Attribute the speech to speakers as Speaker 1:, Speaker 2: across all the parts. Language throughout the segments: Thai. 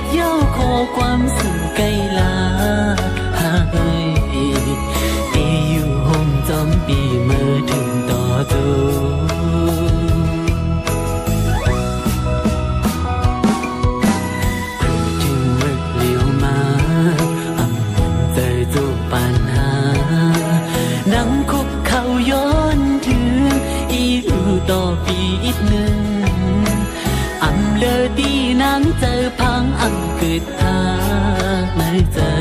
Speaker 1: ดเย้าขอความสุขไกลลาหาเอ้ยอยู่ห้องจอมปีเมื่อถึงต่อตัวถึงเมื่อเลี้ยวมาอำมันเจอจูปัญหานังคุกเขาย้อนถึงอีลูต่อปีอีกหนึ่งอำเลอดีนางเจอพังอำเกิดทางไม่เจอ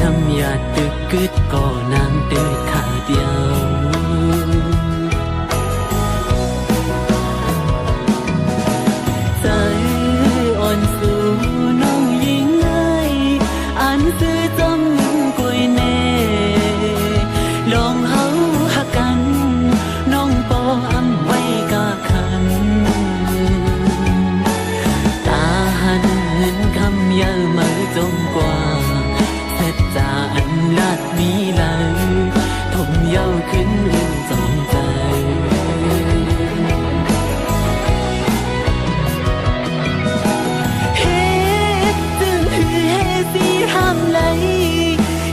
Speaker 1: น้ำยาตึกกึดก็นางเดินขาเดียวใจอ่อนสู่น้องยิ่งไงอันซื้อจำหนึ่งกวยแน่ลองเฮาหักกันน้องปออำไว้กะคันตาหันคำยามาจมกว่าเสร็จจาอันลาดมีไหลทมเย้าขึ้นอุ่นจอมใจเฮ็ดจึงคือเฮสีห้ามไหล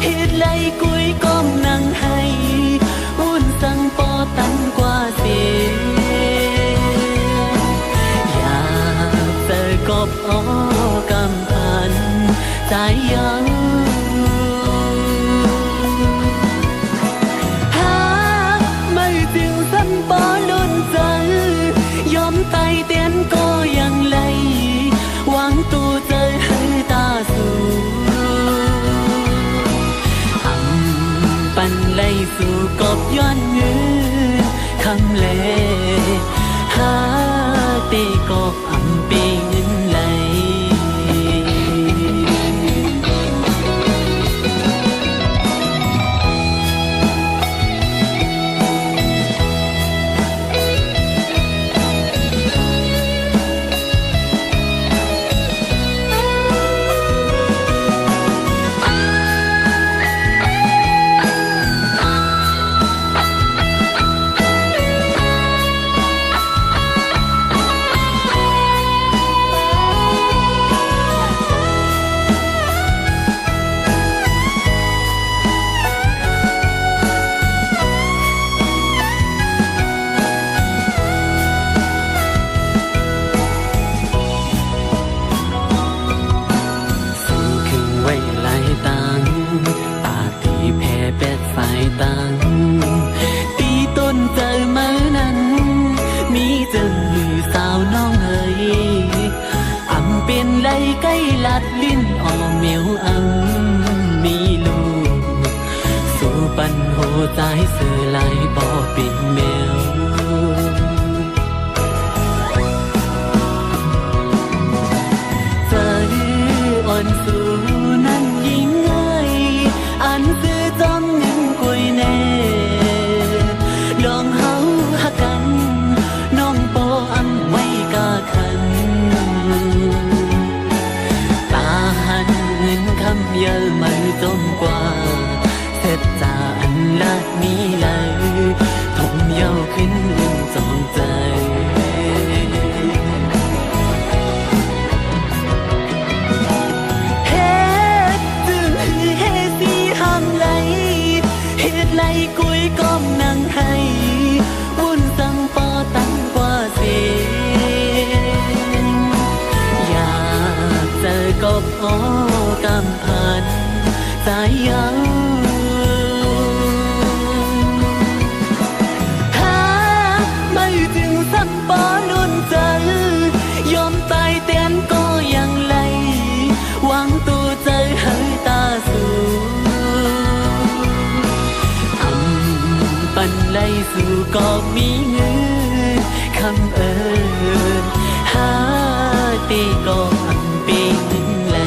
Speaker 1: เฮ็ดไหลกุยก้มนั่งให้อุ่นสั่งปอตันกว่าเสียอยากเจอกบอ้อกำพันใจยังหาไม่จึงสันปอล้นใจยอมตายเตียนก็ยังไหลหวังตัวเจอให้ตาสู่ปันไล่สู่กบย้อนเงือคำเลหาตีกบอำปีเงินไหลตีต้นเจอเมื่อนั้นมีเจอสาวน้องเอ๋ยอำเป็นไรใกล้ลัดลิ้นออมเมียวอำมีลูกสู่ปันโหใจเสือไหลบ่เป็นแมวใจอ่อนสู่นั่นยิ่งไงอันซื้อจอมหนึ่งกวยแน่ลองเฮาหักกันน้องปออำไว้กะคันตาหันคำเยอะไม่จมกว่าเสร็จจาอันลาดมีไหลทมเย้าขึ้นจองใจไหลกุยก้มนั่งให้วุ่นสั่งปอตั้งกว่าเสียอยากเจอกบอ้อกำพันใจยังหาไม่จึงสักปอนุ่นใจยอมตายเตียนก็ยังไหลหวังตัวใจให้ตาสู่ปันไล่สู่ก็มีเงินคำเอิญหาตีก็อำปีเงินไหล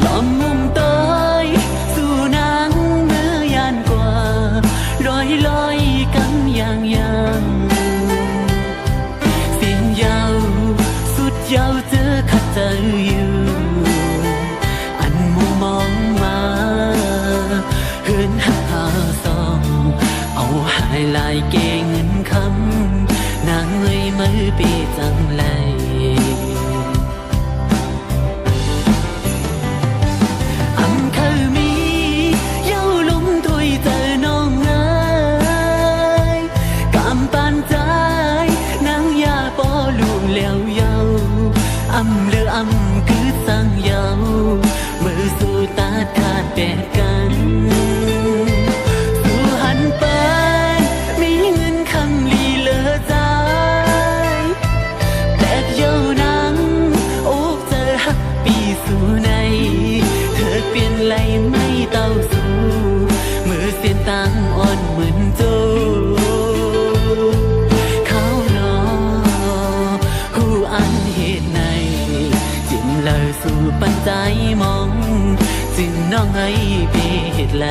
Speaker 1: ล้อมมุมต้อยสู่นางเมื่อยานกว่าลอยกันอย่างเสียงยาวสุดยาวเจอขัดใจอยู่อันมูมองมาเหินหาซองเอาหายลายเกเงินคำนางเอ้ยมือปีจังไรคือสั่งยาวมือสู่ตาขาดแดดกันสู่หันไปมีเงินคำลีเลอใจแตกเย้านังโอกเจอหักปีสู่ในเธอเปลี่ยนไหลไม่เต้าสู่มือเสียนตังอ่อนเหมือนโจเลยสู่ปัญใจมองจึงน้องให้เพศไหล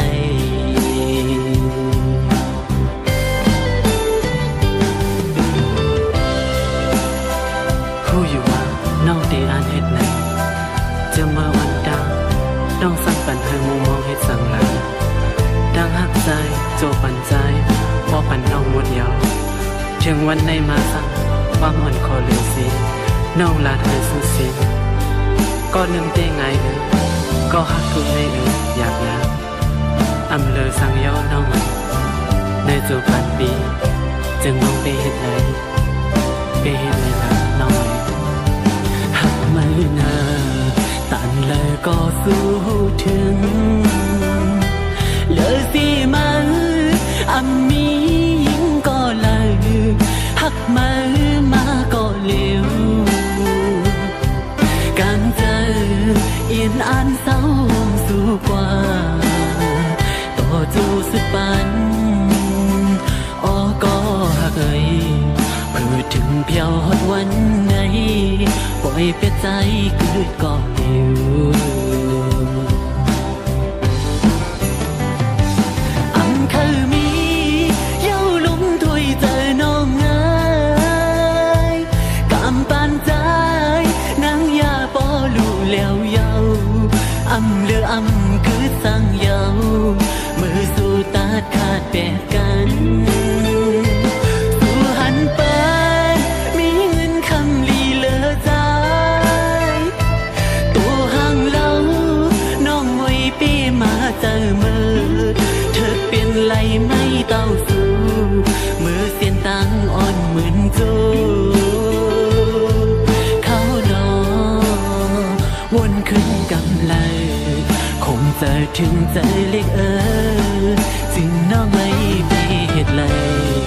Speaker 1: ผู้อยู่ว่าน้องได้อ่านเหตุไหนจะมาวันดาวน้องสั่งปันให้มุมมองเหตุสั่งหลังดังหักใจโจปันใจพอปันน้องหมดยาวถึงวันในมาสั่งว่ามันคอเลือสีน้องลาเธอสู้สิก็ลืมเต้ไงเอ๋ก็หักทุกในเอ๋อยากนะอำเลยสั่งย้อนน้องในจูพันปีจึงมองไปเห็นเลยนะน้องหักไม่นาตันเลยก็สู้ถึงเลยสิมันอำมียิ่งก็เลยหักมาก็เร็วการเจอเอียนอ่านเศร้าสู่กว่าต่อจูสุดปันก็หักเพื่อถึงเพียวฮอดวันไหนปล่อยเปียใจเกิดก็เดียวอันเคยมีเย้าลุ่มถวยเจอน้องง่ายกำปานใจแล้วยาวอำเลือคือสั่งยาวมือสู่ตาขาดแดดกันสู่หันไปมีเงินคำลีเลอใจตัวห่างเล่าน้องไว้ปีมาเจอมือเธอเปลี่ยนไหลไม่เต้าสู่มือเสียนตังอ่อนเหมือนโจวนขึ้นกำไลคงจะถึงใจเล็กจึงน้องไม่เพศเลย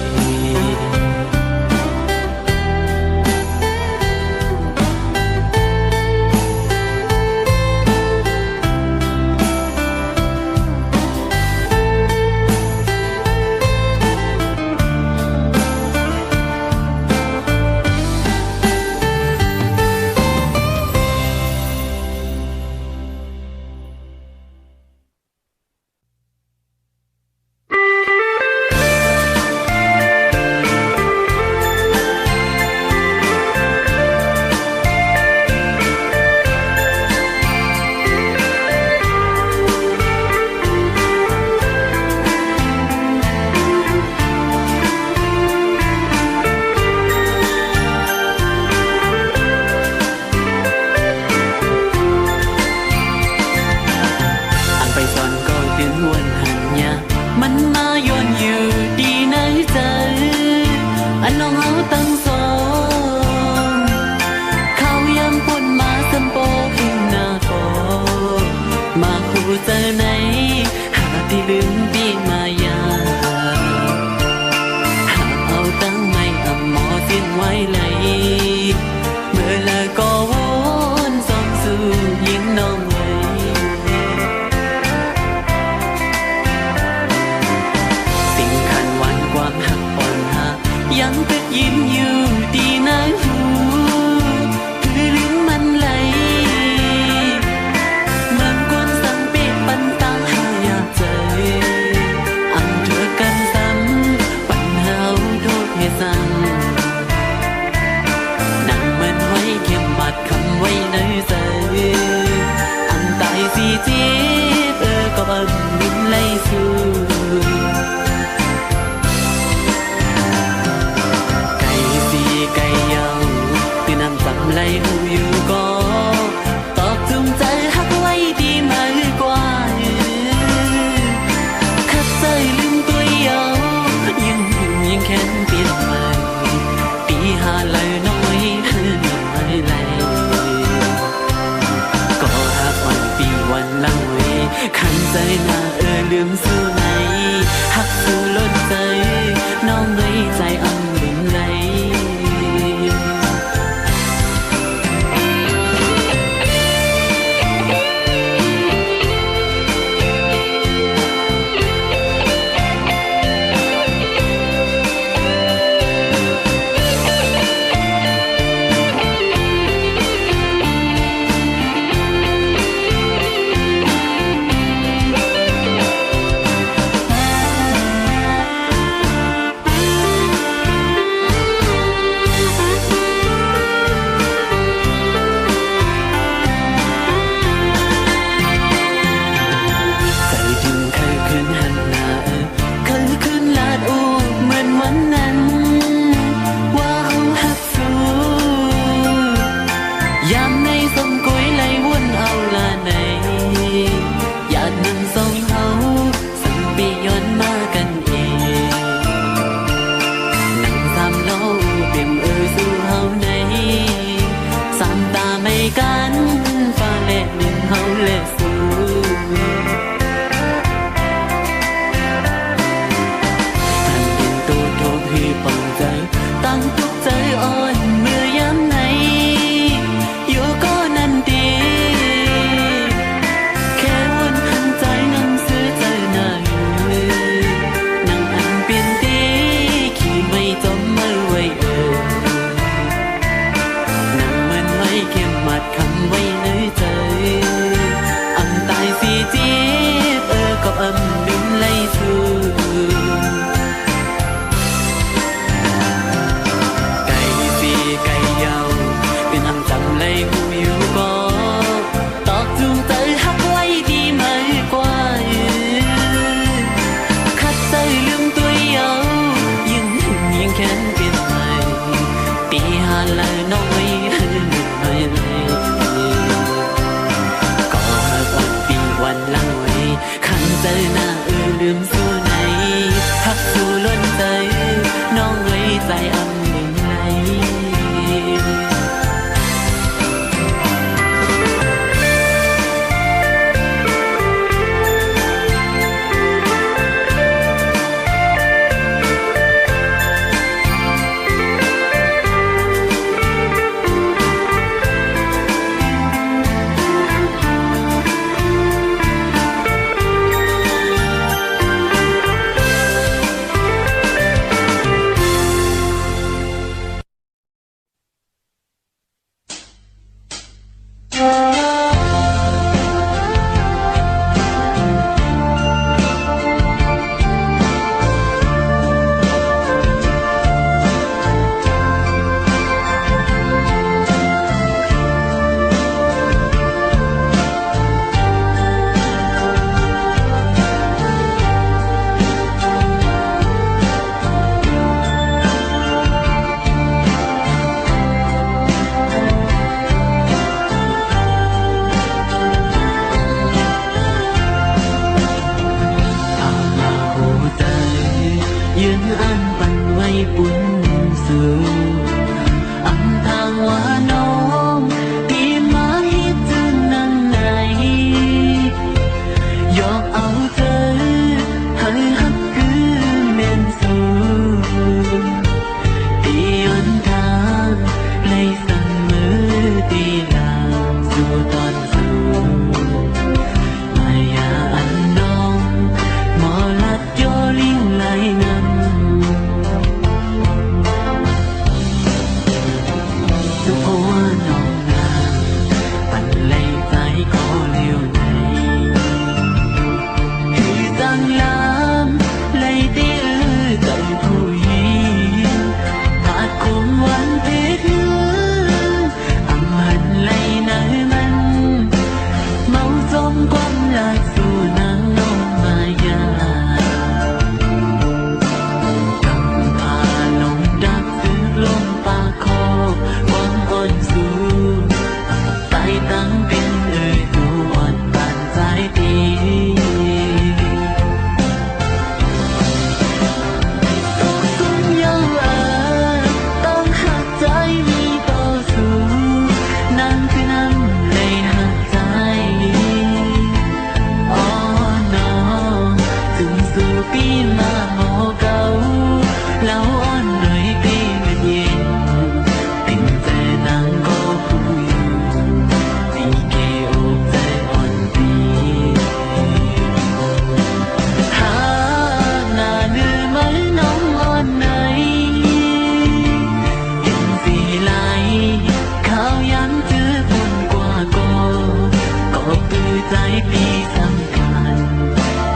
Speaker 1: ใจปีสำคัญ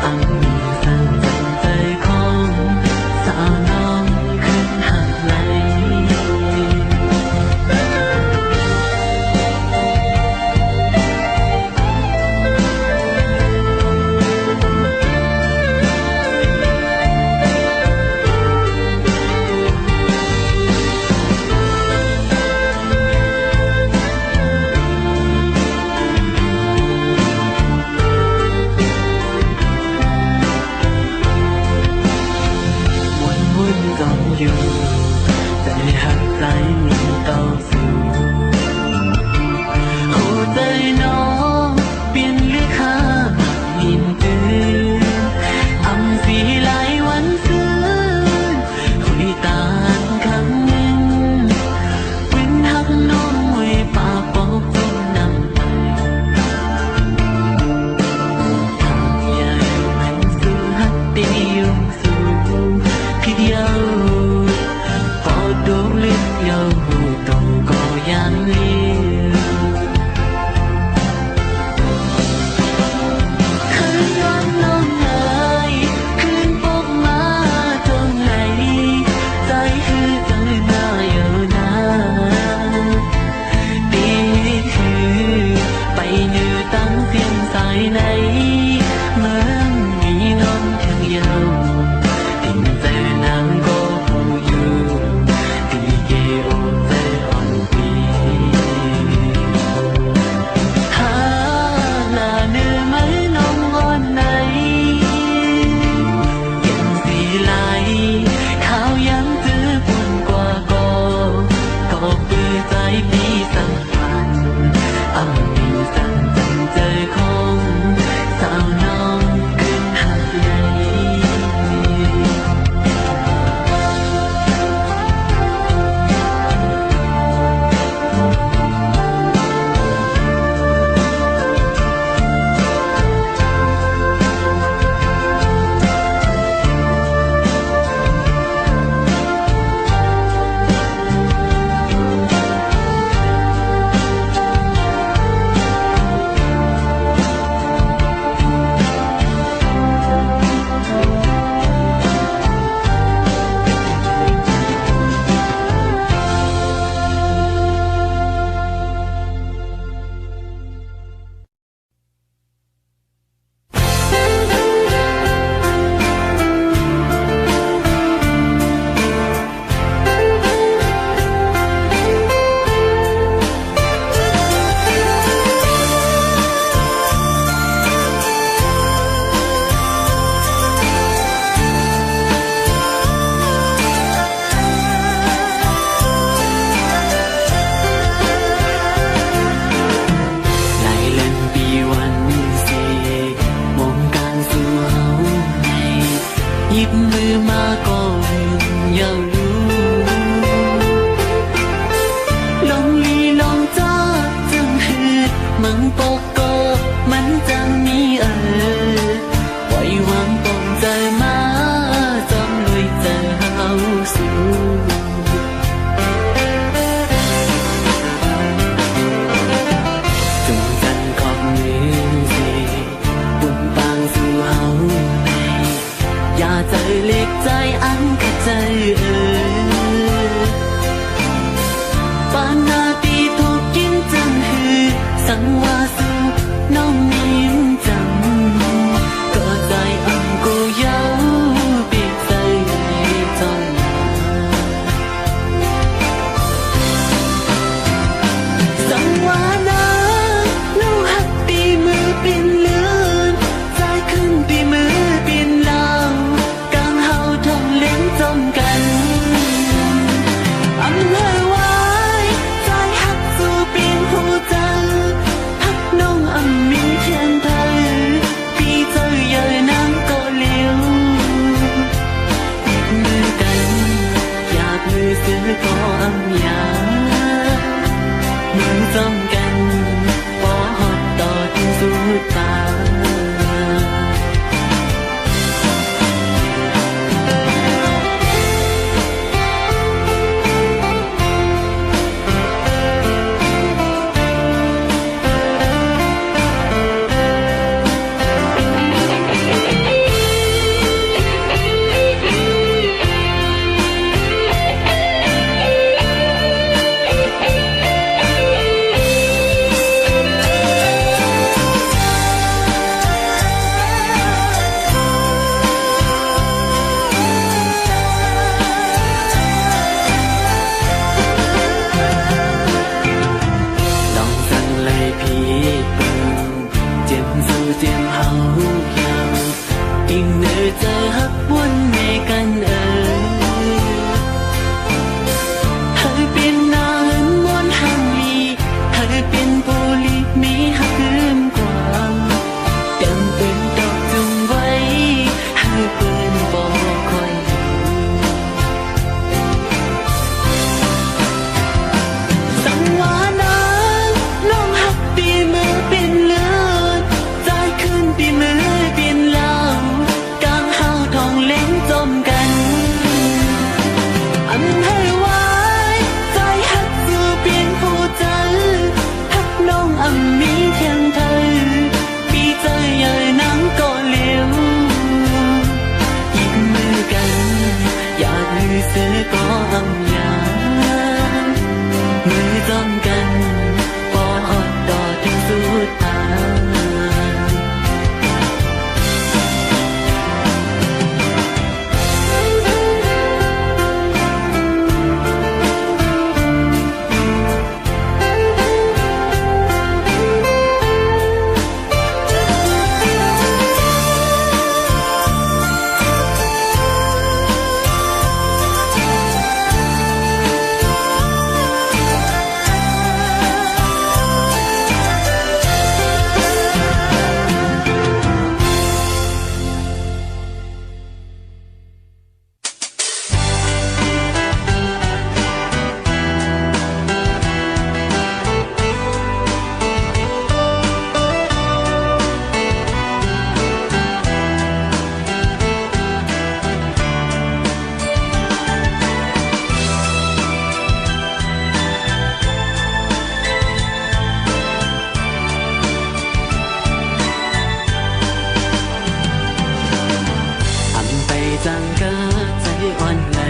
Speaker 1: อันมีสั่งจังใจของสาวน้องขึ้นหักไหลอยู่ใจหักใจมีต่อสู้หัวใจน้องเปลี่ยนหรือค่าหินตื่นอำสีหลายวันซื้อคุยตานครั้งหนึ่งเป็นหักน้องไว้ปากบอกจนนำไปทางใหญ่มันสู้หักตียุ่งสู้พี่เดียวดูเล็กยาวหูตรงก็ยังเลี้ยวคืนย้อนน้องเลยคืนพบมาตรงไหนใจคือใจหน้าอยู่นะปีคือไปยืนตั้งเสียงสายในเหมือนมีน้องแข็งยาวทิ้งใจนางก็หูอยู่หยิบมือมาก็ยังรู้ลองลีลองจ้าจังหืดมังปกก็มันจังมีไว้วางตรงใจมาจอมลุยเจอเฮาสู้จงจันขอบมือสิปุ่มปางสู่เฮาอย่าใจเล็กใจอันกะใจปานนาตีถูกกินจังหือสังวาสู่น้องมี ำยามือจ้องกันพอฮอดต่อถึงสุดทาง จังกะใจอ่อนไหล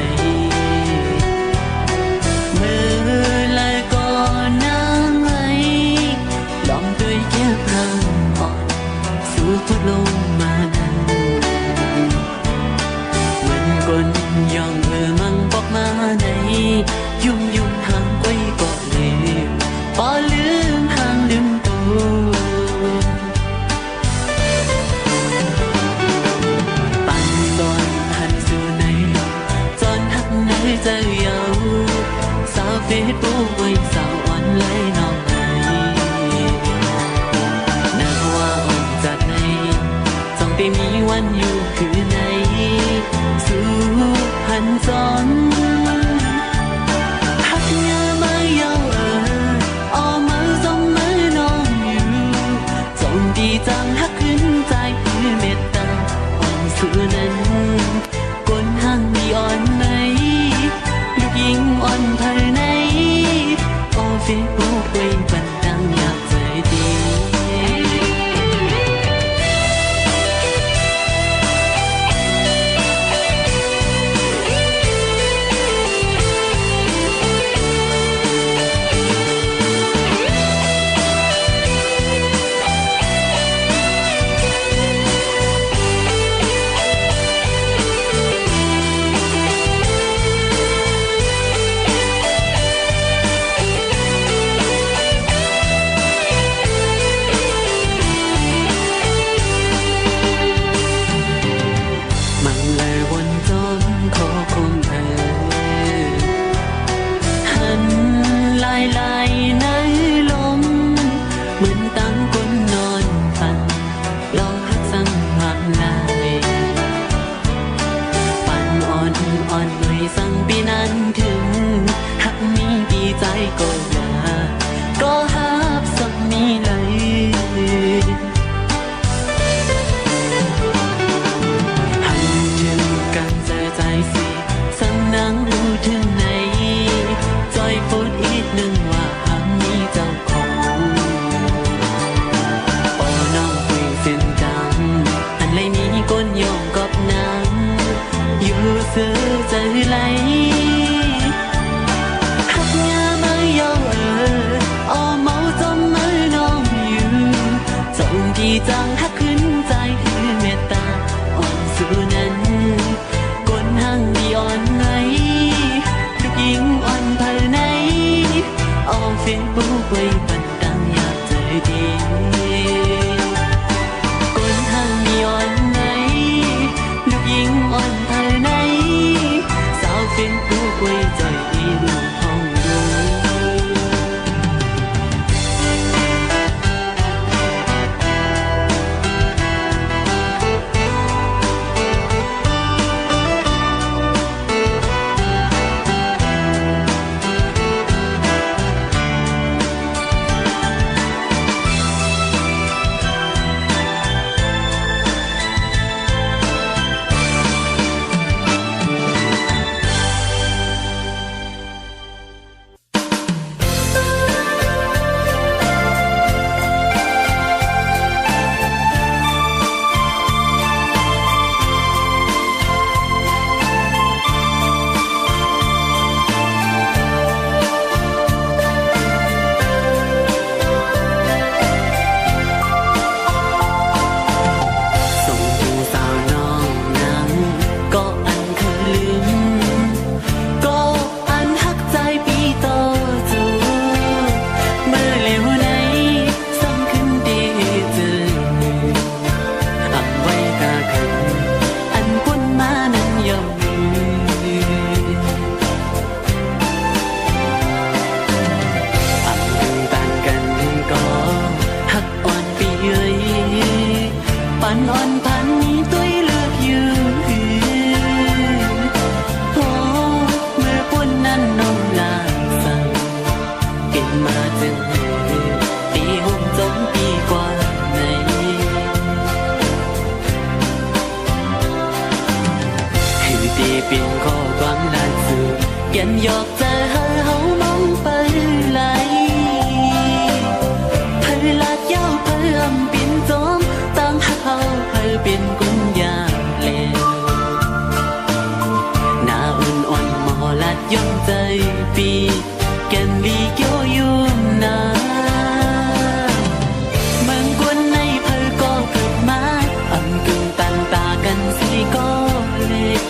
Speaker 1: มือและก่อนนางไหลลองด้วยแค่พรางอ่อนสู่พุทลงมานั้นเหมือนกลย่องมังบอกมาในยุ่งห่างไว้ก็เลยพอลืมห่างลืมตัวจะเยาสาวเฟซบุ๊กไว้สาวออนไลน์น้องไหนน่าว่าอ่อนจากไหนจ้องแต่มีวันอยู่คือไหนสู่พันสอนหักยามาเยาออมาส่งมือน้องอยู่จ้องดีจังหักขึ้นใจคือเมตตาอ่อนสู่นั้นกนห่างมีอ่อนไหนยิ่งอ่อนภายในโอ้เฟซบุ๊กไว้บันดังอยากใจดีสั่งปีนั้นถึงหักมีดีใจก็อย่าก็หับสักมีเลยหันถึงกันใจสิสั่งนางรู้ถึงไหนจอยพูดอีกหนึ่งว่าหักมีเจ้าของโอ้น้องคุยเส้นจังอันเลยมีก้นยองกับนางอยู่ซื้อใจไหลหักยามาเยาออเมาจมมือน้องอยู่จงดีจังหักขึ้นใจคือเมตตาอ่อนสู่นั้นกนห่างดีอ่อนไหนลูกหญิงอ่อนภายในออเฟซบุ๊กไว้บันดังอยากเจอดีกนห่างดีอ่อนไหนลูกหญิงอ่อนภายในสาวเฟซบุ๊กไว้ใจดีลูกห้องดู อ่อนพันนี้ตุ้ยเลือกอยู่โอ้เมื่อปุ่นนั้นน้องลาสั่งกินมาจึงตีหุ่มจมปีกว่าในให้ตีเป็นข้อความลาสื่อแก่นหยอกใจเฮามองไปไหลเธอลาดยาวเธออำเป็นจอมตั้งเฮาเธอเป็นกุญยาเลวหน้าอุ่นอ่อนหมอลัดย่อมใจปีแก่นลีเกี่ยวยุ่มนาเมืองกวนในเธอก็เกิดมาอำกึ่งตันตากันสิก็เล็ก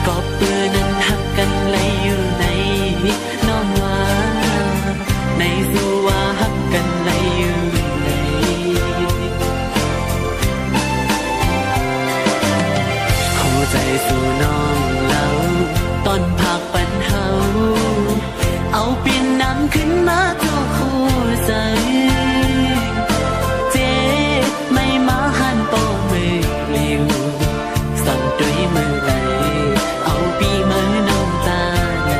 Speaker 1: ก็เปื้อนั้นหักกันไหลอยู่ในน้องว่าในสู่ว่าหักกันไหลอยู่ในหัวใจสู่น้องเล่าตอนพักปันเฮาเอาปีนน้ำขึ้นมาทั่วคู่ใจเจ๊ไม่มาหันปอมือเลี้ยวสั่นด้วยมือไหลเอาปีมือน้ำตาไหล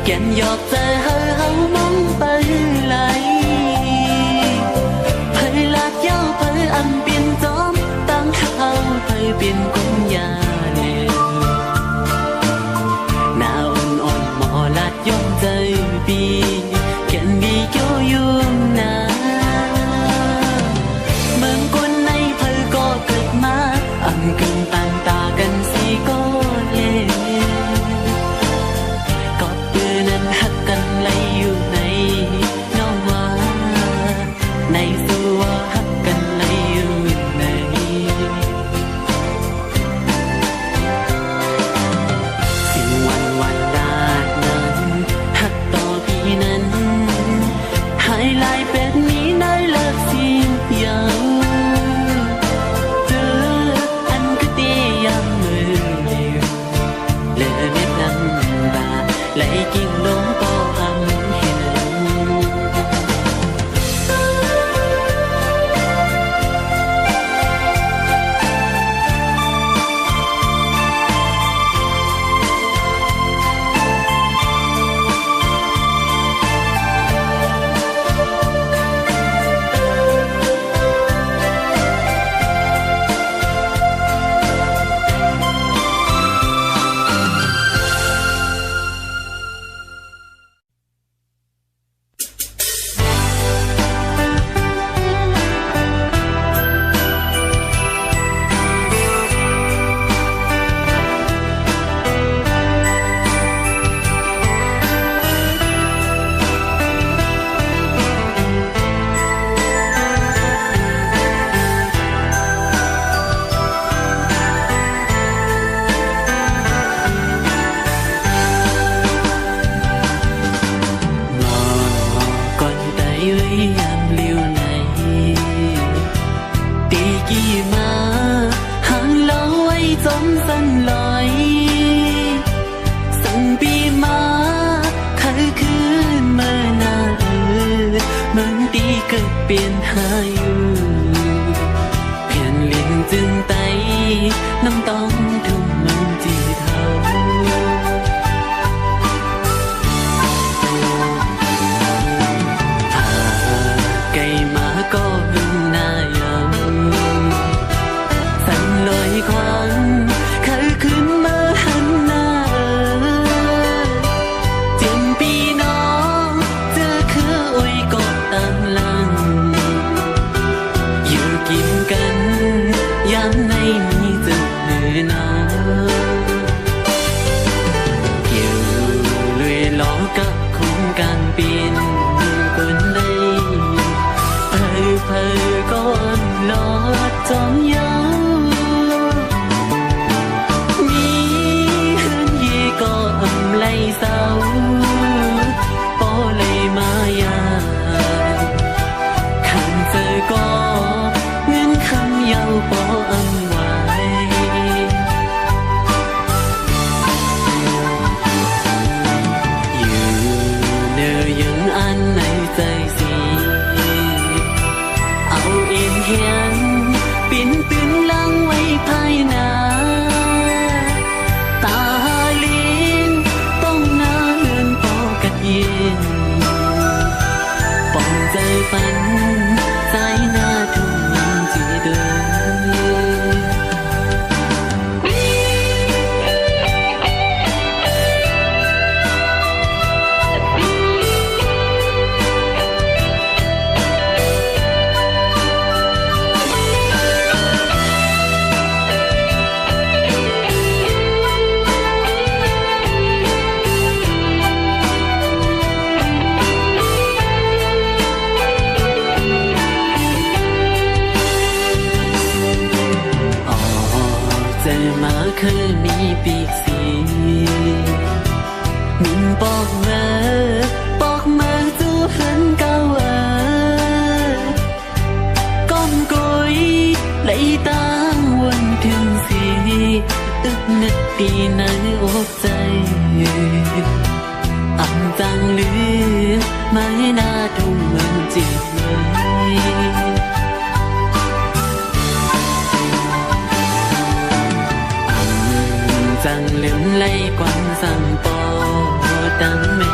Speaker 1: แก่นหยอกใจเฮามองไปไหลเผยลาดยาวเผยอำเป็นจอมตั้งเฮาเผยเป็นกุญยาเลวหน้าอ่อนอ่อนหมอลาดย่อมใจปีแก่นดีเกี่ยวยุ่งนาเมืองกวนในเผยก็เกิดมาอำกึ่งตันตากันสิก็เลวกันไหลอยู่ในน้องว่าในสู่ว่าหักกันไหลอยู่ในสิ่งวันดาดนั้นหักต่อพี่นั้นหายลายเป็นนี้ได้เลิกสิ่งยาวเจออันก็ตียามมือเดียวเลือเม็ดน้ำตาไหลกิ่งลงเปลี่ยนหาอยู่เพียนลิ้นจึงไตน้ำต้องทุ่มมันจีเท่าถ้าไก่มาก็หึงหน้ายังสันล มาคือมีปีกสีมินปอกมาจูหันเก้าก้อมกอยไหลตั้งวันถึงสีอึกนึกปีในอกใจอ่ำจังลืมไม่น่าทุ่มเมืองจิตเลยจังลืมไล่ความสั่งปอดังเม